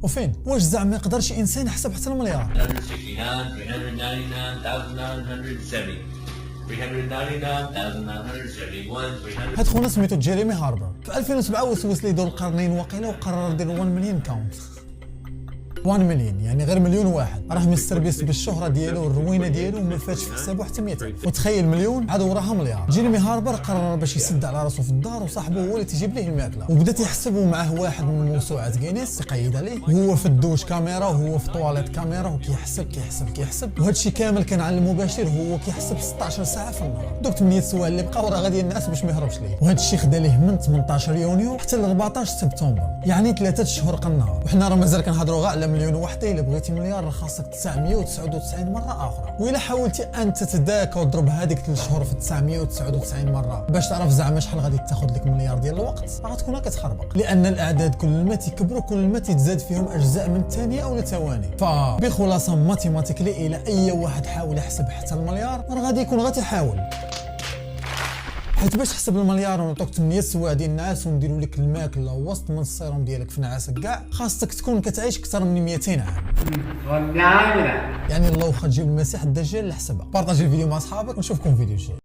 وفين واش زعما ما يقدرش انسان يحسب حتى المليار؟ 369 هاد خونا سميتو جيريمي هاربر في 2007 وسوس لي يدور القرنين واقيلا وقرر يدير 1 مليون كاونت. 1 مليون يعني غير مليون واحد، راه مستربيس بالشهره ديالو والروينه ديالو وما فاتش في حسابه حتى 200. وتخيل مليون عاد وراها مليار. جيريمي هاربر قرر باش يسد على راسو في الدار وصاحبه هو اللي تيجيب ليه الماكله، وبدا تيحسب معاه واحد من موسوعات غينيس يقيد عليه، وهو في الدوش كاميرا وهو في طواليت كاميرا، وكيحسب وهذا الشيء كامل كان على المباشر، هو كيحسب 16 ساعه في النهار. دوك 8 سوايع اللي بقاو راه غادي الناس باش ما يهربش ليه، وهذا الشيء خدا ليه من 18 يونيو حتى ل 14 سبتمبر، يعني 3 شهور قنهار. وحنا راه مازال كنهضروا غير على مليون واحد. الا بغيتي مليار راه خاصك 999 مره اخرى، والا حاولتي انت تتذاكى وتضرب هذيك 3 شهور في 999 مره باش تعرف زعما شحال غادي تاخذ لك مليار ديال الوقت، راه غتكون كتخربق، لان الاعداد كل ما تكبروا كل ما تتزاد فيهم اجزاء من الثانيه او الثواني. فبخلاصه ماتيماتيكلي الى اي واحد حاول يحسب حتى المليار راه غادي يكون غير تيحاول. حيت باش تحسب المليار ونعطوك 8 سوايع ديال النعاس ونديروا لك الماكله وسط من السيروم ديالك في نعاسك كاع، خاصك تكون كتعيش اكثر من 200 عام. يعني الله واخا تجيب المسيح الدجال لحسبها. بارطاجي الفيديو مع اصحابك ونشوفكم في فيديو جاي.